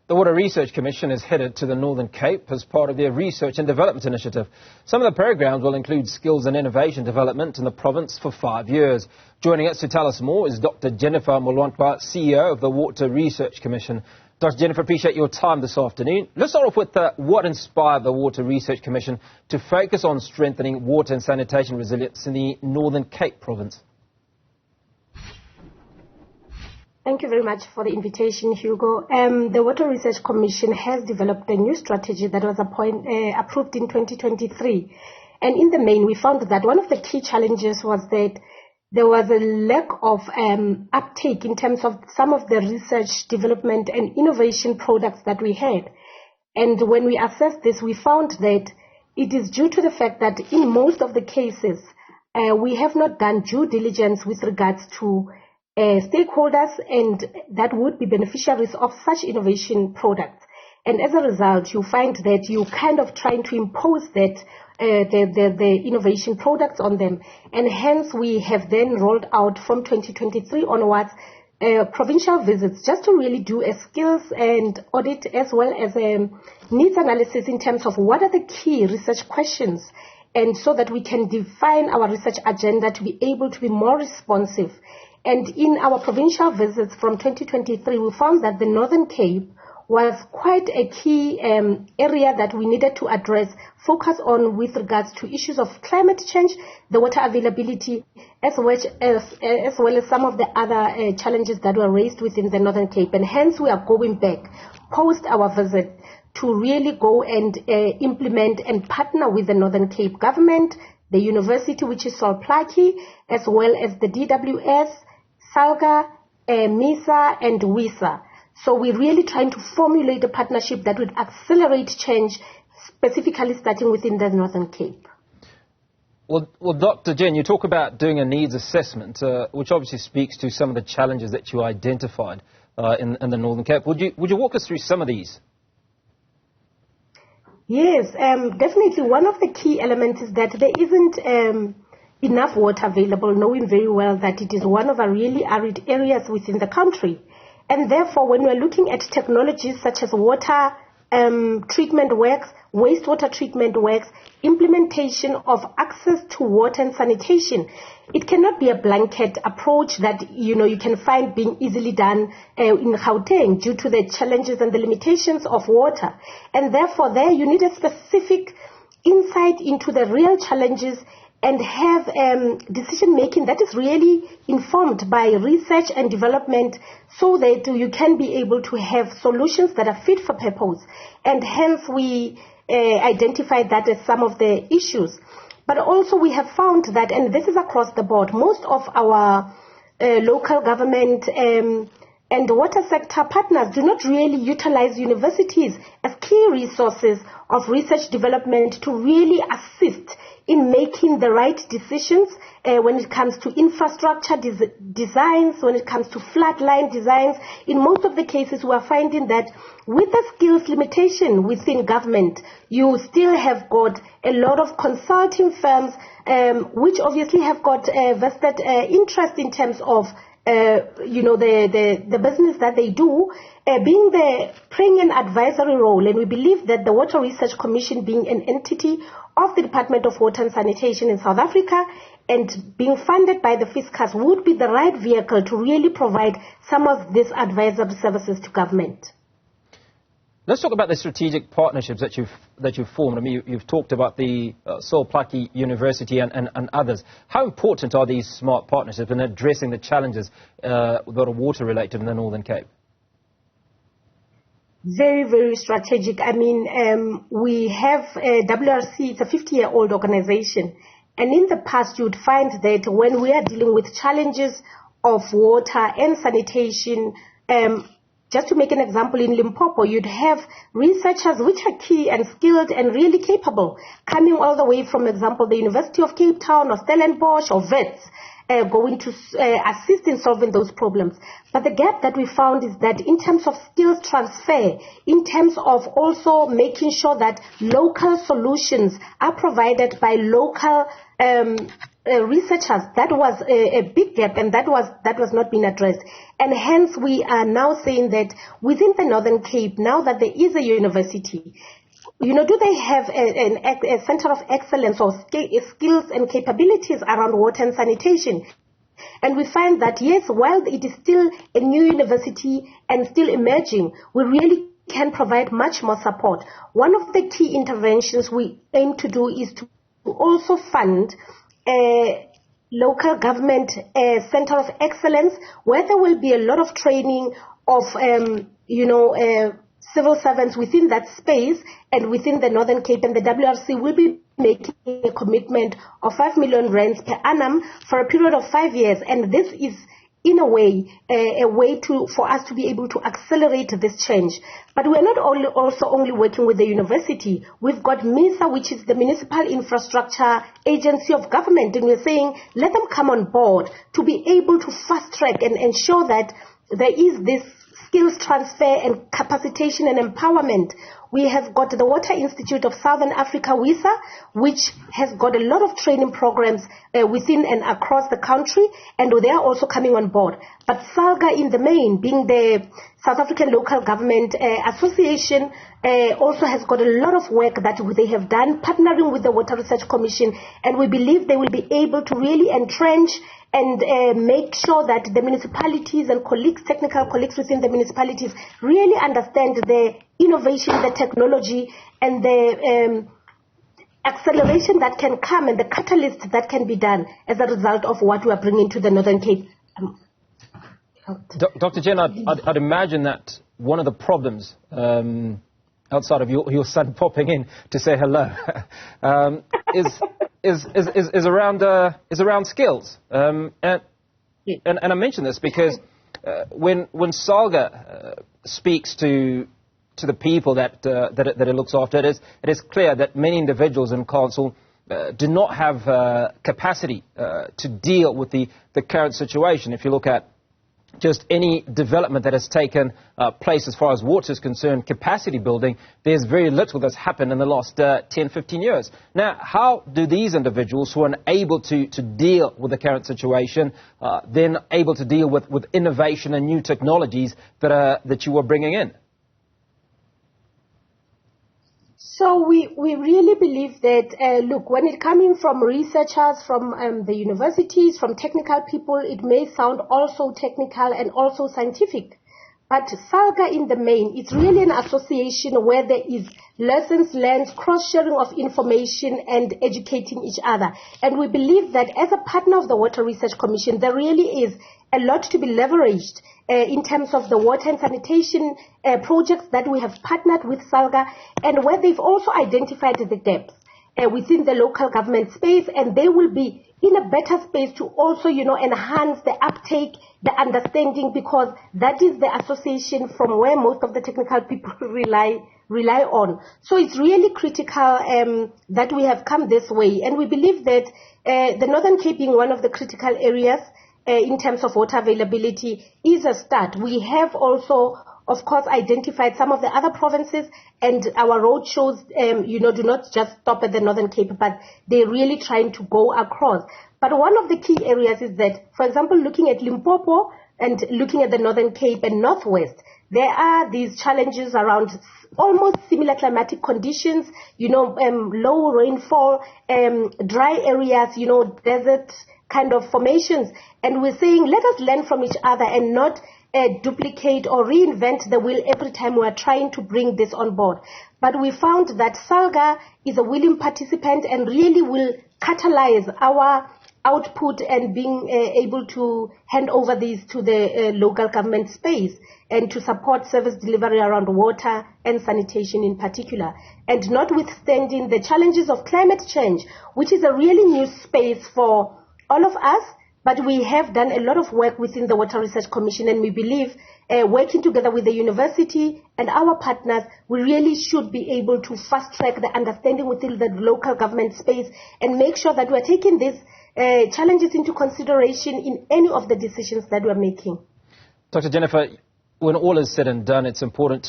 The Water Research Commission is headed to the Northern Cape as part of their research and development initiative. Some of the programs will include skills and innovation development in the province for 5 years. Joining us to tell us more is Dr. Jennifer Molwantwa, CEO of the Water Research Commission. Dr. Jennifer, appreciate your time this afternoon. Let's start off with what inspired the Water Research Commission to focus on strengthening water and sanitation resilience in the Northern Cape province. Thank you very much for the invitation, Hugo. The Water Research Commission has developed a new strategy that was approved in 2023. And in the main, we found that one of the key challenges was that there was a lack of uptake in terms of some of the research, development and innovation products that we had. And when we assessed this, we found that it is due to the fact that in most of the cases, we have not done due diligence with regards to stakeholders and that would be beneficiaries of such innovation products. And as a result, you find that you kind of trying to impose that the innovation products on them. And hence we have then rolled out from 2023 onwards provincial visits just to really do a skills and audit as well as a needs analysis in terms of what are the key research questions, and so that we can define our research agenda to be able to be more responsive. And in our provincial visits from 2023, we found that the Northern Cape was quite a key area that we needed to address, focus on with regards to issues of climate change, the water availability, as well as some of the other challenges that were raised within the Northern Cape. And hence we are going back post our visit to really go and implement and partner with the Northern Cape government, the university, which is Solplaki, as well as the DWS, SALGA, MISA and WISA. So we're really trying to formulate a partnership that would accelerate change, specifically starting within the Northern Cape. Well, Dr. Jen, you talk about doing a needs assessment, which obviously speaks to some of the challenges that you identified in the Northern Cape. Would you walk us through some of these? Yes, definitely. One of the key elements is that there isn't enough water available, knowing very well that it is one of our really arid areas within the country. And therefore, when we're looking at technologies such as water treatment works, wastewater treatment works, implementation of access to water and sanitation, it cannot be a blanket approach that you can find being easily done in Gauteng due to the challenges and the limitations of water. And therefore, there you need a specific insight into the real challenges and have decision-making that is really informed by research and development, so that you can be able to have solutions that are fit for purpose. And hence we identify that as some of the issues. But also we have found that, and this is across the board, most of our local government and water sector partners do not really utilize universities as key resources of research development to really assist in making the right decisions when it comes to infrastructure designs, when it comes to flat line designs. In most of the cases, we are finding that with the skills limitation within government, you still have got a lot of consulting firms which obviously have got vested interest in terms of the business that they do, being playing an advisory role. And we believe that the Water Research Commission, being an entity of the Department of Water and Sanitation in South Africa and being funded by the fiscus, would be the right vehicle to really provide some of these advisory services to government. Let's talk about the strategic partnerships that you've formed. I mean, you've talked about the Solplaki University and others. How important are these smart partnerships in addressing the challenges that are water-related in the Northern Cape? Very, very strategic. I mean, we have WRC, it's a 50-year-old organization. And in the past, you'd find that when we are dealing with challenges of water and sanitation, just to make an example, in Limpopo, you'd have researchers which are key and skilled and really capable, coming all the way from, example, the University of Cape Town or Stellenbosch or Wits, going to assist in solving those problems. But the gap that we found is that in terms of skills transfer, in terms of also making sure that local solutions are provided by local researchers, that was a big gap, and that was not being addressed. And hence we are now saying that within the Northern Cape, now that there is a university, do they have a center of excellence or skills and capabilities around water and sanitation? And we find that, yes, while it is still a new university and still emerging, we really can provide much more support. One of the key interventions we aim to do is to also fund a local government center of excellence, where there will be a lot of training of, civil servants within that space and within the Northern Cape, and the WRC will be making a commitment of 5 million rands per annum for a period of 5 years. And this is, in a way, a way for us to be able to accelerate this change. But we're not only working with the university. We've got MISA, which is the Municipal Infrastructure Agency of Government, and we're saying let them come on board to be able to fast track and ensure that there is this skills transfer and capacitation and empowerment. We have got the Water Institute of Southern Africa, WISA, which has got a lot of training programs within and across the country, and they are also coming on board. But SALGA in the main, being the South African Local Government Association, also has got a lot of work that they have done, partnering with the Water Research Commission, and we believe they will be able to really entrench and make sure that the municipalities and technical colleagues within the municipalities really understand the innovation, the technology, and the acceleration that can come and the catalyst that can be done as a result of what we are bringing to the Northern Cape. Dr. Jen, I'd imagine that one of the problems, outside of your son popping in to say hello, is around skills. And I mention this because when SALGA speaks to the people that it looks after, it is clear that many individuals in council do not have capacity to deal with the current situation. If you look at just any development that has taken place as far as water is concerned, capacity building, there's very little that's happened in the last 10, 15 years. Now, how do these individuals who are unable to deal with the current situation then able to deal with innovation and new technologies that you are bringing in? So we really believe that, look, when it coming from researchers, from the universities, from technical people, it may sound also technical and also scientific. But SALGA in the main, it's really an association where there is lessons learned, cross-sharing of information and educating each other. And we believe that as a partner of the Water Research Commission, there really is a lot to be leveraged in terms of the water and sanitation projects that we have partnered with SALGA, and where they've also identified the depths within the local government space, and they will be in a better space to also, enhance the uptake, the understanding, because that is the association from where most of the technical people rely on. So it's really critical that we have come this way, and we believe that the Northern Cape, being one of the critical areas in terms of water availability, is a start. We have also, of course, identified some of the other provinces, and our road shows, do not just stop at the Northern Cape, but they're really trying to go across. But one of the key areas is that, for example, looking at Limpopo and looking at the Northern Cape and Northwest, there are these challenges around almost similar climatic conditions, low rainfall, dry areas, desert kind of formations. And we're saying, let us learn from each other and not duplicate or reinvent the wheel every time we are trying to bring this on board. But we found that SALGA is a willing participant and really will catalyze our output and being able to hand over these to the local government space and to support service delivery around water and sanitation in particular. And notwithstanding the challenges of climate change, which is a really new space for all of us, but we have done a lot of work within the Water Research Commission, and we believe working together with the university and our partners, we really should be able to fast-track the understanding within the local government space and make sure that we're taking these challenges into consideration in any of the decisions that we're making. Dr. Jennifer, when all is said and done, it's important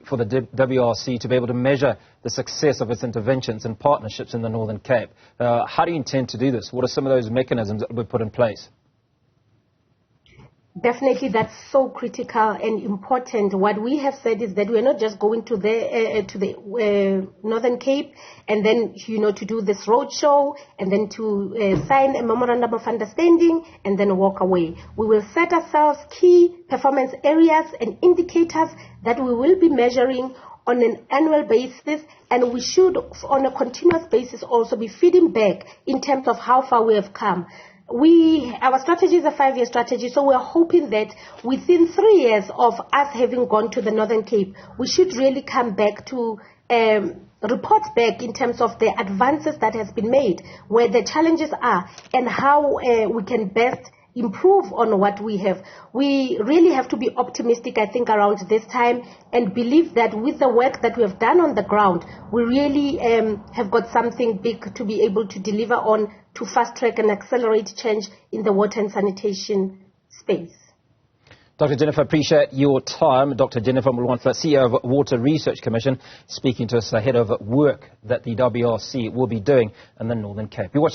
for the WRC to be able to measure the success of its interventions and partnerships in the Northern Cape. How do you intend to do this? What are some of those mechanisms that will be put in place? Definitely, that's so critical and important. What we have said is that we're not just going to the Northern Cape and then, to do this roadshow and then to sign a memorandum of understanding and then walk away. We will set ourselves key performance areas and indicators that we will be measuring on an annual basis, and we should, on a continuous basis, also be feeding back in terms of how far we have come. Our strategy is a 5-year strategy, so we're hoping that within 3 years of us having gone to the Northern Cape, we should really come back to report back in terms of the advances that has been made, where the challenges are, and how we can best improve on what we have. We really have to be optimistic, I think, around this time, and believe that with the work that we have done on the ground, we really have got something big to be able to deliver on, to fast track and accelerate change in the water and sanitation space. Dr. Jennifer, appreciate your time. Dr. Jennifer Molwantwa, CEO of Water Research Commission, speaking to us ahead of work that the WRC will be doing in the Northern Cape. You're watching